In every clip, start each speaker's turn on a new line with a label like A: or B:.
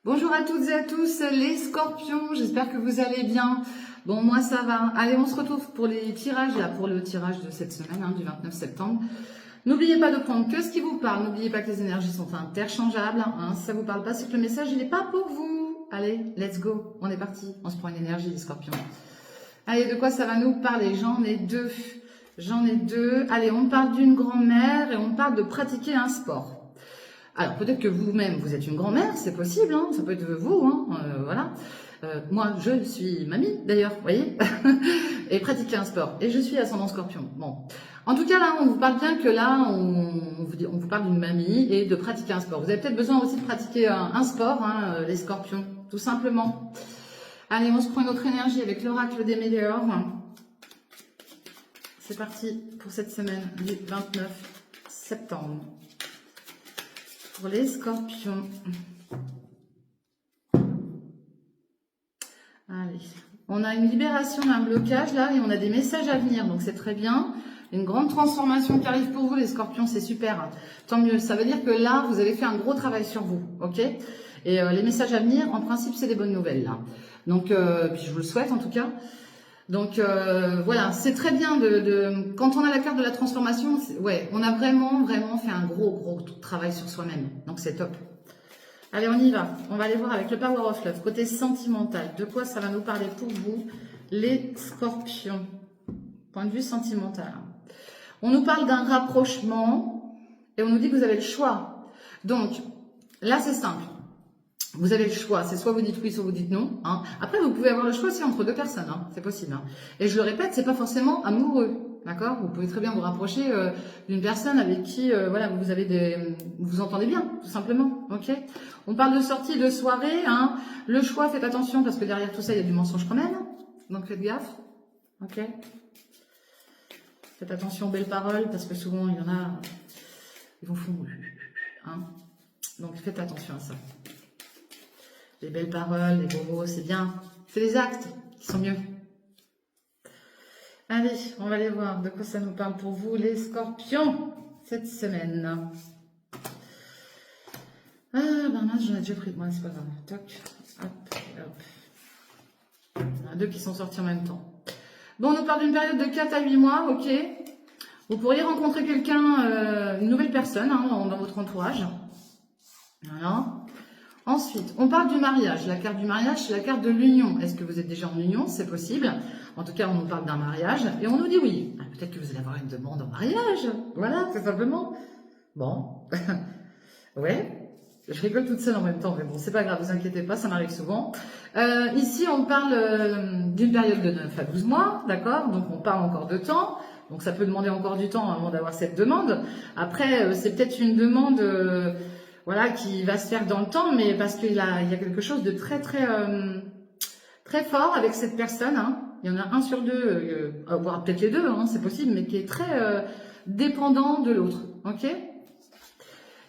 A: Bonjour à toutes et à tous les scorpions, j'espère que vous allez bien. Bon, moi ça va. Allez, on se retrouve pour les tirages, là, pour le tirage de cette semaine, du 29 septembre. N'oubliez pas de prendre que ce qui vous parle, n'oubliez pas que les énergies sont interchangeables. Si ça vous parle pas, c'est que le message, il n'est pas pour vous. Allez, let's go, on est parti, on se prend une énergie les scorpions. Allez, de quoi ça va nous parler? J'en ai deux. Allez, on parle d'une grand-mère et on parle de pratiquer un sport. Alors, peut-être que vous-même, vous êtes une grand-mère, c'est possible, ça peut être vous, voilà. Moi, je suis mamie, d'ailleurs, vous voyez, et pratiquer un sport. Et je suis ascendant scorpion. Bon. En tout cas, là, on vous parle bien que là, on vous parle d'une mamie et de pratiquer un sport. Vous avez peut-être besoin aussi de pratiquer un sport, les scorpions, tout simplement. Allez, on se prend une autre énergie avec l'oracle des météores. C'est parti pour cette semaine du 29 septembre. Pour les scorpions. Allez, on a une libération d'un blocage là et on a des messages à venir, donc c'est très bien. Une grande transformation qui arrive pour vous les scorpions, c'est super. Tant mieux, ça veut dire que là, vous avez fait un gros travail sur vous, ok? Et les messages à venir, en principe, c'est des bonnes nouvelles là. Donc, puis je vous le souhaite en tout cas. Donc voilà, c'est très bien quand on a la carte de la transformation, ouais, on a vraiment fait un gros travail sur soi-même. Donc c'est top. Allez, on y va. On va aller voir avec le Power of Love, côté sentimental. De quoi ça va nous parler pour vous, les scorpions? Point de vue sentimental. On nous parle d'un rapprochement et on nous dit que vous avez le choix. Donc là, c'est simple. Vous avez le choix, c'est soit vous dites oui, soit vous dites non. Après, vous pouvez avoir le choix aussi entre deux personnes, c'est possible. Et je le répète, c'est pas forcément amoureux, d'accord? Vous pouvez très bien vous rapprocher d'une personne avec qui, voilà, vous avez vous entendez bien, tout simplement, ok? On parle de sortie, de soirée, Le choix, faites attention parce que derrière tout ça, il y a du mensonge quand même. Donc faites gaffe, ok? Faites attention aux belles paroles parce que souvent il y en a, ils vous font, Donc faites attention à ça. Les belles paroles, les beaux mots, c'est bien. C'est les actes qui sont mieux. Allez, on va aller voir de quoi ça nous parle pour vous, les scorpions, cette semaine. Ah, ben mince, j'en ai déjà pris. Moi, c'est pas grave. Toc, hop, hop. Il y en a deux qui sont sortis en même temps. Bon, on nous parle d'une période de 4 à 8 mois, ok. Vous pourriez rencontrer quelqu'un, une nouvelle personne, dans votre entourage. Voilà. Ensuite, on parle du mariage. La carte du mariage, c'est la carte de l'union. Est-ce que vous êtes déjà en union? C'est possible. En tout cas, on nous parle d'un mariage et on nous dit oui. Peut-être que vous allez avoir une demande en mariage. Voilà, tout simplement. Bon. Ouais. Je rigole toute seule en même temps, mais bon, c'est pas grave, vous inquiétez pas, ça m'arrive souvent. Ici, on parle d'une période de 9 à 12 mois, d'accord? Donc, on parle encore de temps. Donc, ça peut demander encore du temps avant d'avoir cette demande. Après, c'est peut-être une demande... voilà, qui va se faire dans le temps, mais parce qu'il y a quelque chose de très fort avec cette personne. Il y en a un sur deux, voire peut-être les deux, c'est possible, mais qui est très dépendant de l'autre. Ok?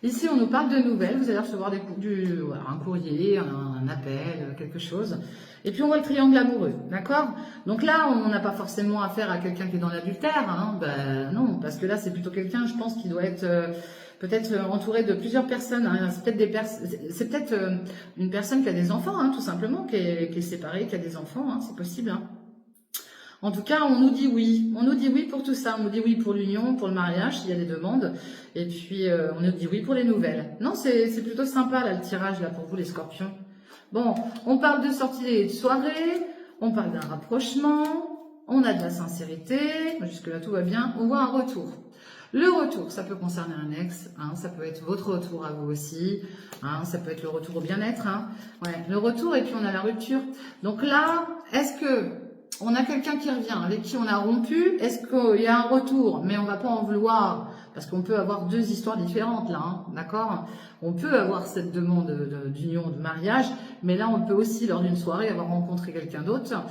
A: Ici, on nous parle de nouvelles. Vous allez recevoir un courrier, un appel, quelque chose. Et puis, on voit le triangle amoureux, d'accord? Donc là, on n'a pas forcément affaire à quelqu'un qui est dans l'adultère. Non, parce que là, c'est plutôt quelqu'un, je pense, qui doit être... peut-être entouré de plusieurs personnes. C'est peut-être une personne qui a des enfants, tout simplement, qui est séparée, qui a des enfants, c'est possible. En tout cas, on nous dit oui. On nous dit oui pour tout ça. On nous dit oui pour l'union, pour le mariage, s'il y a des demandes. Et puis, on nous dit oui pour les nouvelles. Non, c'est plutôt sympa, là, le tirage, là, pour vous, les scorpions. Bon, on parle de sortie et de soirée. On parle d'un rapprochement. On a de la sincérité. Jusque-là, tout va bien. On voit un retour. Le retour, ça peut concerner un ex, ça peut être votre retour à vous aussi, ça peut être le retour au bien-être, ouais, le retour et puis on a la rupture. Donc là, est-ce que on a quelqu'un qui revient avec qui on a rompu? Est-ce qu'il y a un retour? Mais on va pas en vouloir parce qu'on peut avoir deux histoires différentes là, d'accord? On peut avoir cette demande d'union, de mariage, mais là on peut aussi lors d'une soirée avoir rencontré quelqu'un d'autre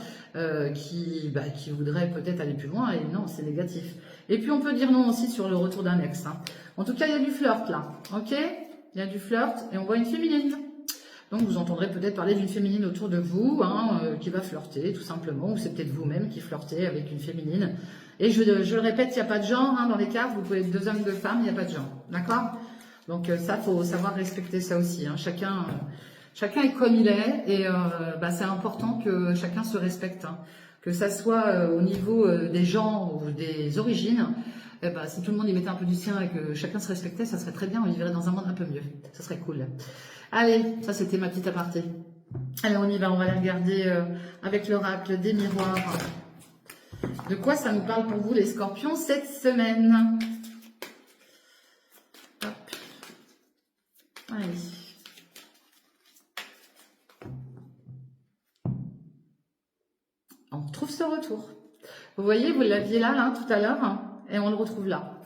A: qui voudrait peut-être aller plus loin et non, c'est négatif. Et puis on peut dire non aussi sur le retour d'un ex. En tout cas, il y a du flirt là, ok? Il y a du flirt et on voit une féminine. Donc vous entendrez peut-être parler d'une féminine autour de vous, qui va flirter tout simplement, ou c'est peut-être vous-même qui flirtez avec une féminine. Et je le répète, il n'y a pas de genre dans les cartes, vous pouvez être deux hommes, deux femmes, il n'y a pas de genre, d'accord? Donc ça, faut savoir respecter ça aussi. Chacun Chacun est comme il est et c'est important que chacun se respecte, hein. Que ça soit au niveau des genres ou des origines. Si tout le monde y mettait un peu du sien et que chacun se respectait, ça serait très bien, on vivrait dans un monde un peu mieux. Ça serait cool. Allez, ça c'était ma petite aparté. Allez, on y va, on va aller regarder avec l'oracle des miroirs. De quoi ça nous parle pour vous les scorpions cette semaine? Hop. Allez. On retrouve ce retour. Vous voyez, vous l'aviez là, tout à l'heure, hein, et on le retrouve là.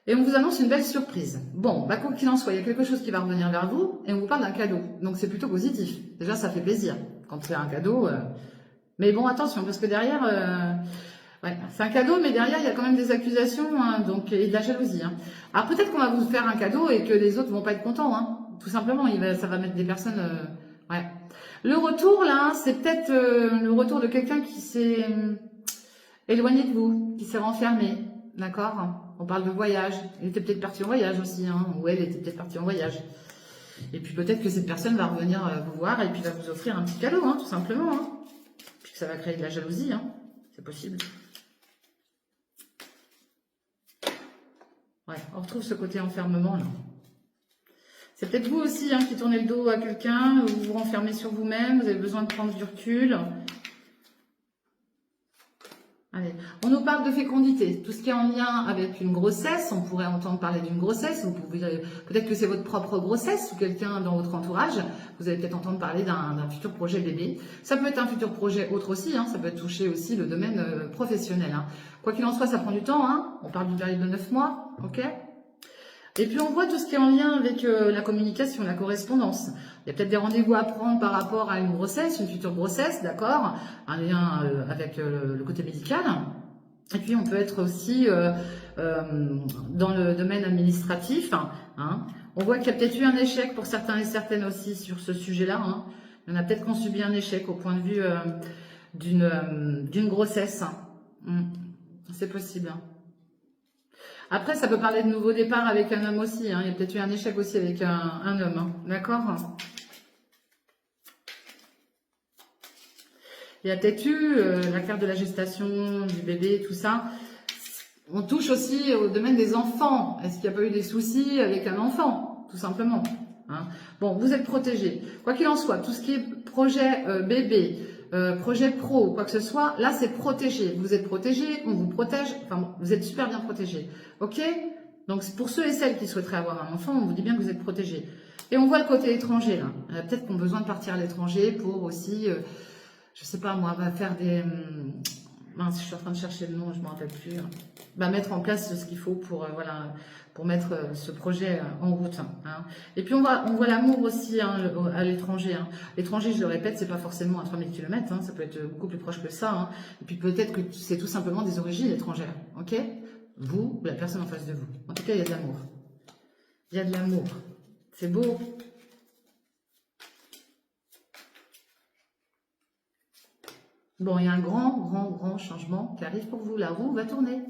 A: Et on vous annonce une belle surprise. Bon, quoi qu'il en soit, il y a quelque chose qui va revenir vers vous, et on vous parle d'un cadeau. Donc c'est plutôt positif. Déjà, ça fait plaisir quand c'est un cadeau. Mais bon, attention, parce que derrière, c'est un cadeau, mais derrière, il y a quand même des accusations, hein, et de la jalousie. Hein. Alors peut-être qu'on va vous faire un cadeau et que les autres vont pas être contents, hein. Tout simplement, ça va mettre des personnes... Le retour, là, c'est peut-être le retour de quelqu'un qui s'est éloigné de vous, qui s'est renfermé, d'accord? On parle de voyage. Il était peut-être parti en voyage aussi, hein, ou elle était peut-être partie en voyage. Et puis peut-être que cette personne va revenir vous voir et puis va vous offrir un petit cadeau, hein, tout simplement. Hein. Puis que ça va créer de la jalousie, hein. C'est possible. Ouais, on retrouve ce côté enfermement, là. C'est peut-être vous aussi qui tournez le dos à quelqu'un, vous vous renfermez sur vous-même, vous avez besoin de prendre du recul. Allez, on nous parle de fécondité, tout ce qui est en lien avec une grossesse, on pourrait entendre parler d'une grossesse, peut-être que c'est votre propre grossesse ou quelqu'un dans votre entourage, vous allez peut-être entendre parler d'un futur projet bébé. Ça peut être un futur projet autre aussi, hein, ça peut toucher aussi le domaine professionnel. Hein. Quoi qu'il en soit, ça prend du temps, hein. On parle d'une période de 9 mois, ok ? Et puis on voit tout ce qui est en lien avec la communication, la correspondance. Il y a peut-être des rendez-vous à prendre par rapport à une grossesse, une future grossesse, d'accord, un lien avec le côté médical. Et puis on peut être aussi dans le domaine administratif. Hein. On voit qu'il y a peut-être eu un échec pour certains et certaines aussi sur ce sujet-là. Hein. Il y en a peut-être qui ont subi un échec au point de vue d'une grossesse. C'est possible. Après, ça peut parler de nouveau départ avec un homme aussi. Hein. Il y a peut-être eu un échec aussi avec un homme. Hein. D'accord ? Il y a peut-être eu la carte de la gestation, du bébé, tout ça. On touche aussi au domaine des enfants. Est-ce qu'il n'y a pas eu des soucis avec un enfant ? Tout simplement. Hein. Bon, vous êtes protégés. Quoi qu'il en soit, tout ce qui est projet bébé, projet pro, quoi que ce soit, là c'est protégé. Vous êtes protégé, on vous protège, enfin vous êtes super bien protégé. Ok? Donc pour ceux et celles qui souhaiteraient avoir un enfant, on vous dit bien que vous êtes protégé. Et on voit le côté étranger là. Peut-être qu'on a besoin de partir à l'étranger pour aussi, je sais pas moi, faire des... mince, je suis en train de chercher le nom, je ne me rappelle plus. Mettre en place ce qu'il faut pour pour mettre ce projet en route. Hein. Et puis on voit l'amour aussi à l'étranger. Hein. L'étranger, je le répète, c'est pas forcément à 3000 km, hein, ça peut être beaucoup plus proche que ça. Hein. Et puis peut-être que c'est tout simplement des origines étrangères. Ok ? Vous, la personne en face de vous. En tout cas, il y a de l'amour. Il y a de l'amour. C'est beau. Bon, il y a un grand changement qui arrive pour vous. La roue va tourner.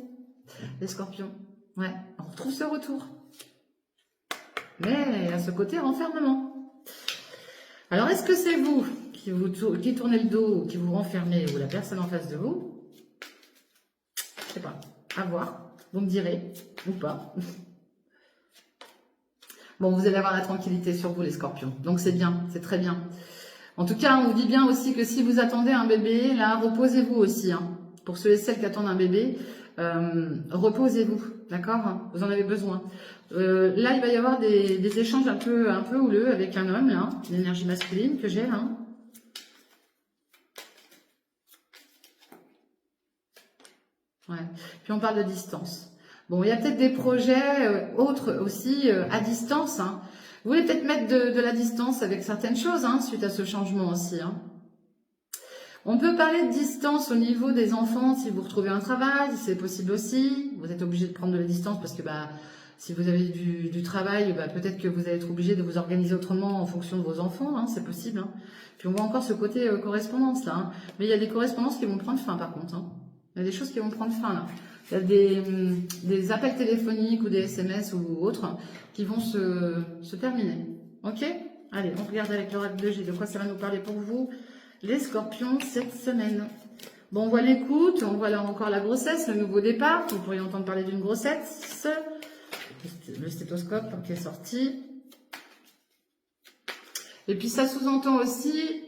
A: Les scorpions. Ouais, on retrouve ce retour. Mais il y a ce côté renfermement. Alors, est-ce que c'est vous qui tournez le dos, qui vous renfermez, ou la personne en face de vous? Je sais pas. À voir. Vous me direz. Ou pas. Bon, vous allez avoir la tranquillité sur vous, les scorpions. Donc, c'est bien. C'est très bien. En tout cas, on vous dit bien aussi que si vous attendez un bébé, là, reposez-vous aussi. Hein. Pour ceux et celles qui attendent un bébé, reposez-vous, d'accord? Vous en avez besoin. Là, il va y avoir des échanges un peu houleux avec un homme, là, l'énergie masculine que j'ai, là. Ouais. Puis on parle de distance. Bon, il y a peut-être des projets autres aussi à distance, hein. Vous voulez peut-être mettre de la distance avec certaines choses, hein, suite à ce changement aussi. Hein. On peut parler de distance au niveau des enfants si vous retrouvez un travail, c'est possible aussi. Vous êtes obligé de prendre de la distance parce que si vous avez du travail, peut-être que vous allez être obligé de vous organiser autrement en fonction de vos enfants, hein, c'est possible. Hein. Puis on voit encore ce côté correspondance là. Hein. Mais il y a des correspondances qui vont prendre fin par contre. Hein. Il y a des choses qui vont prendre fin là. Il y a des appels téléphoniques ou des SMS ou autres qui vont se terminer. Ok ? Allez, on regarde avec l'oracle de G de quoi ça va nous parler pour vous, les scorpions, cette semaine. Bon, on voit l'écoute, on voit là encore la grossesse, le nouveau départ. Vous pourriez entendre parler d'une grossesse. Le stéthoscope qui est sorti. Et puis ça sous-entend aussi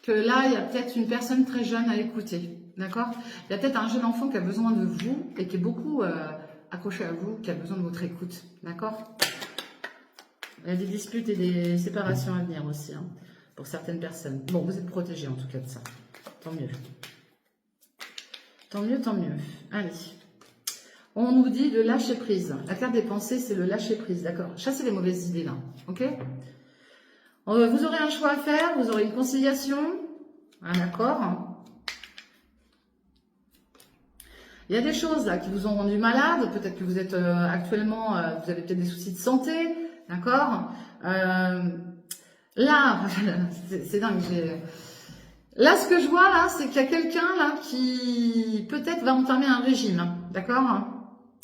A: que là, il y a peut-être une personne très jeune à écouter. D'accord? Il y a peut-être un jeune enfant qui a besoin de vous et qui est beaucoup accroché à vous, qui a besoin de votre écoute. D'accord? Il y a des disputes et des séparations à venir aussi, hein, pour certaines personnes. Bon, vous êtes protégés en tout cas de ça. Tant mieux. Tant mieux, tant mieux. Allez. On nous dit de lâcher prise. La carte des pensées, c'est le lâcher prise, d'accord? Chassez les mauvaises idées là, ok? Vous aurez un choix à faire, vous aurez une conciliation, un accord. Il y a des choses là qui vous ont rendu malade, peut-être que vous êtes actuellement, vous avez peut-être des soucis de santé, d'accord? Là, c'est dingue, là, ce que je vois là, c'est qu'il y a quelqu'un là qui peut-être va entamer un régime, d'accord?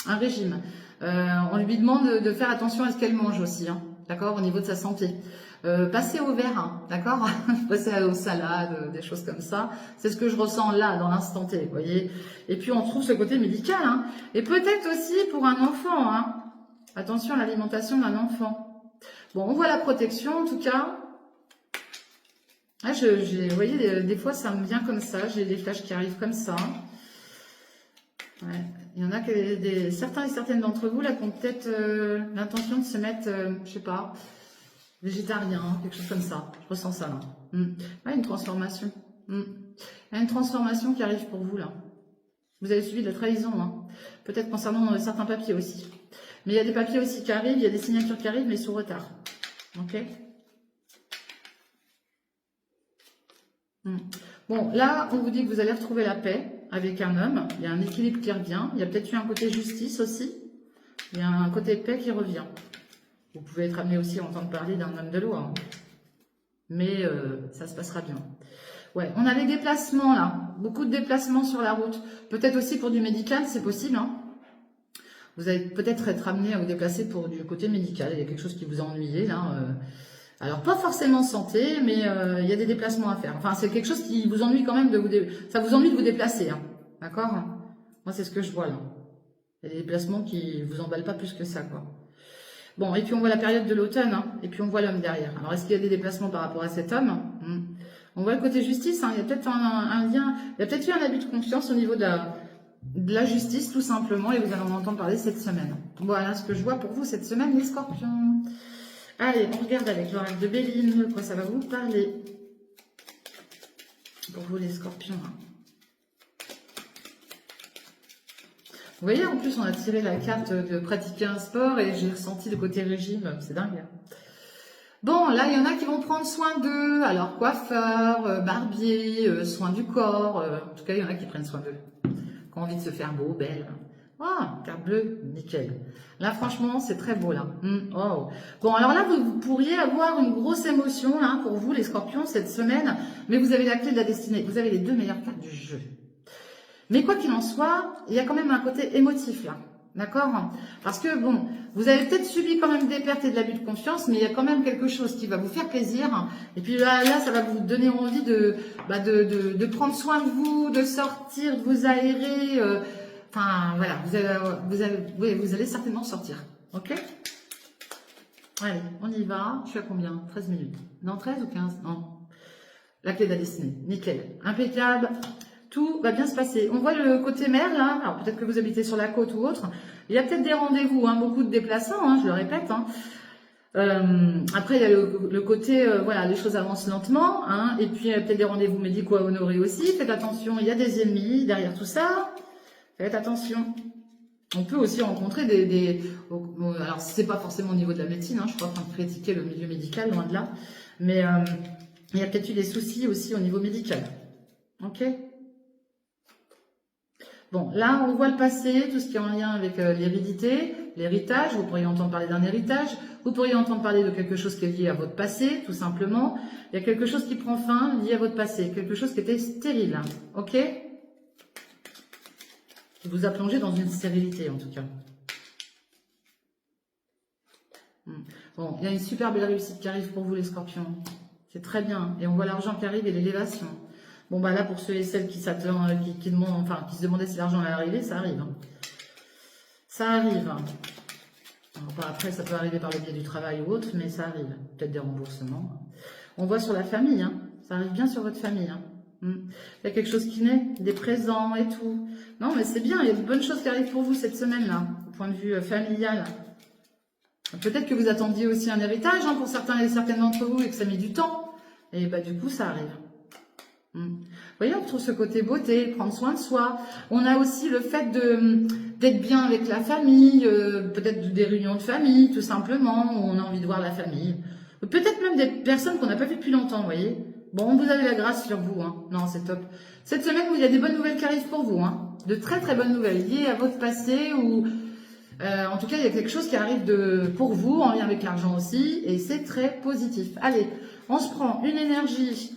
A: Un régime. On lui demande de faire attention à ce qu'elle mange aussi, hein, d'accord? Au niveau de sa santé. Passez au vert, hein, d'accord? Passez aux salades, des choses comme ça. C'est ce que je ressens là, dans l'instant T, vous voyez? Et puis on trouve ce côté médical, hein. Et peut-être aussi pour un enfant, hein. Attention à l'alimentation d'un enfant. Bon, on voit la protection en tout cas. Ah, vous voyez, des fois ça me vient comme ça, j'ai des flashs qui arrivent comme ça. Ouais. Il y en a que certains et certaines d'entre vous là qui ont peut-être l'intention de se mettre, je sais pas, végétarien, quelque chose comme ça. Je ressens ça là. Ouais, une transformation. Il y a une transformation qui arrive pour vous là. Vous avez subi de la trahison, hein. Peut-être concernant certains papiers aussi. Mais il y a des papiers aussi qui arrivent, il y a des signatures qui arrivent, mais sous retard. Ok? Bon, là, on vous dit que vous allez retrouver la paix avec un homme. Il y a un équilibre qui revient. Il y a peut-être eu un côté justice aussi. Il y a un côté paix qui revient. Vous pouvez être amené aussi à entendre parler d'un homme de loi. Hein. Mais ça se passera bien. Ouais, on a les déplacements là. Beaucoup de déplacements sur la route. Peut-être aussi pour du médical, c'est possible. Hein. Vous allez peut-être être amené à vous déplacer pour du côté médical. Il y a quelque chose qui vous a ennuyé là. Alors, pas forcément santé, mais il y a des déplacements à faire. Enfin, c'est quelque chose qui vous ennuie quand même de vous ça vous ennuie de vous déplacer, hein. D'accord? Moi, c'est ce que je vois là. Il y a des déplacements qui vous emballent pas plus que ça, quoi. Bon, et puis on voit la période de l'automne, hein, et puis on voit l'homme derrière. Alors, est-ce qu'il y a des déplacements par rapport à cet homme? On voit le côté justice, hein. Il y a peut-être un lien, il y a peut-être eu un abus de confiance au niveau de la justice, tout simplement, et vous allez en entendre parler cette semaine. Voilà ce que je vois pour vous cette semaine, les scorpions. Allez, on regarde avec l'oracle de Béline, de quoi ça va vous parler. Pour vous les scorpions. Vous voyez, en plus, on a tiré la carte de pratiquer un sport et j'ai ressenti le côté régime, c'est dingue. Bon, là, il y en a qui vont prendre soin d'eux, alors coiffeur, barbier, soin du corps, en tout cas, il y en a qui prennent soin d'eux, qui ont envie de se faire beau, belle. Ah, carte bleue, nickel. Là, franchement, c'est très beau, là. Oh. Bon, alors là, vous pourriez avoir une grosse émotion, là, pour vous, les scorpions, cette semaine. Mais vous avez la clé de la destinée. Vous avez les deux meilleures cartes du jeu. Mais quoi qu'il en soit, il y a quand même un côté émotif, là. D'accord? Parce que, bon, vous avez peut-être subi quand même des pertes et de l'abus de confiance, mais il y a quand même quelque chose qui va vous faire plaisir. Et puis là ça va vous donner envie de prendre soin de vous, de sortir, de vous aérer, enfin, voilà, vous allez certainement sortir. Ok? Allez, on y va. Je suis à combien? 13 minutes. Non, 13 ou 15? Non. La clé de la destinée. Nickel. Impeccable. Tout va bien se passer. On voit le côté mer, là. Alors, peut-être que vous habitez sur la côte ou autre. Il y a peut-être des rendez-vous, hein, beaucoup de déplacements, hein, je le répète. Hein. Après, il y a le côté, voilà, les choses avancent lentement. Hein, et puis, il y a peut-être des rendez-vous médicaux à honorer aussi. Faites attention, il y a des ennemis derrière tout ça. Faites attention. On peut aussi rencontrer alors, c'est pas forcément au niveau de la médecine, hein, je suis pas en train de critiquer le milieu médical, loin de là. Mais il y a peut-être eu des soucis aussi au niveau médical. Ok? Bon, là, on voit le passé, tout ce qui est en lien avec l'hérédité, l'héritage. Vous pourriez entendre parler d'un héritage. Vous pourriez entendre parler de quelque chose qui est lié à votre passé, tout simplement. Il y a quelque chose qui prend fin lié à votre passé. Quelque chose qui était stérile. Ok? Qui vous a plongé dans une stérilité, en tout cas. Bon, il y a une super belle réussite qui arrive pour vous les scorpions. C'est très bien. Et on voit l'argent qui arrive et l'élévation. Bon, bah là, pour ceux et celles qui s'attendent, qui demandent, enfin, qui se demandaient si l'argent allait arriver, ça arrive. Hein. Ça arrive. Alors, bah, après, ça peut arriver par le biais du travail ou autre, mais ça arrive. Peut-être des remboursements. On voit sur la famille, hein. Ça arrive bien sur votre famille. Hein. Il y a quelque chose qui naît, des présents et tout. Non, mais c'est bien, il y a de bonnes choses qui arrivent pour vous cette semaine-là, au point de vue familial. Peut-être que vous attendiez aussi un héritage hein, pour certains et certaines d'entre vous et que ça met du temps. Et bah du coup, ça arrive. Vous voyez, on retrouve ce côté beauté, prendre soin de soi. On a aussi le fait d'être bien avec la famille, peut-être des réunions de famille, tout simplement, où on a envie de voir la famille. Peut-être même des personnes qu'on n'a pas vues depuis longtemps, vous voyez. Bon, vous avez la grâce sur vous. Hein. Non, c'est top. Cette semaine, il y a des bonnes nouvelles qui arrivent pour vous. Hein. De très très bonnes nouvelles liées à votre passé ou... en tout cas, il y a quelque chose qui arrive pour vous, en lien avec l'argent aussi, et c'est très positif. Allez, on se prend une énergie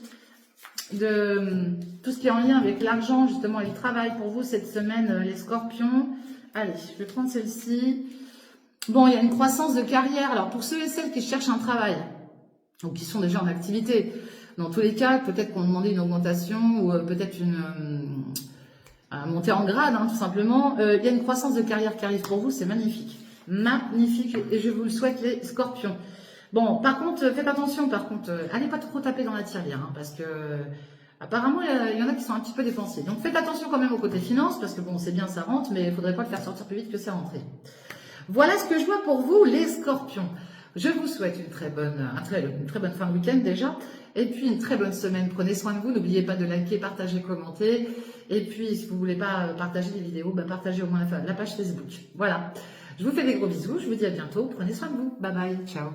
A: de tout ce qui est en lien avec l'argent, justement, et le travail pour vous cette semaine, les scorpions. Allez, je vais prendre celle-ci. Bon, il y a une croissance de carrière. Alors, pour ceux et celles qui cherchent un travail, ou qui sont déjà en activité, dans tous les cas, peut-être qu'on demandait une augmentation, ou peut-être une... monter en grade, hein, tout simplement. Il y a une croissance de carrière qui arrive pour vous, c'est magnifique. Magnifique, et je vous le souhaite, les scorpions. Bon, par contre, faites attention, allez pas trop taper dans la tirelire, hein, parce que apparemment, il y en a qui sont un petit peu dépensiers. Donc faites attention quand même au côté finance, parce que bon, c'est bien, ça rentre, mais il faudrait pas le faire sortir plus vite que c'est rentré. Voilà ce que je vois pour vous, les scorpions. Je vous souhaite une très bonne fin de week-end déjà, et puis une très bonne semaine. Prenez soin de vous, n'oubliez pas de liker, partager, commenter. Et puis, si vous ne voulez pas partager les vidéos, partagez au moins la page Facebook. Voilà. Je vous fais des gros bisous, je vous dis à bientôt. Prenez soin de vous. Bye bye, ciao.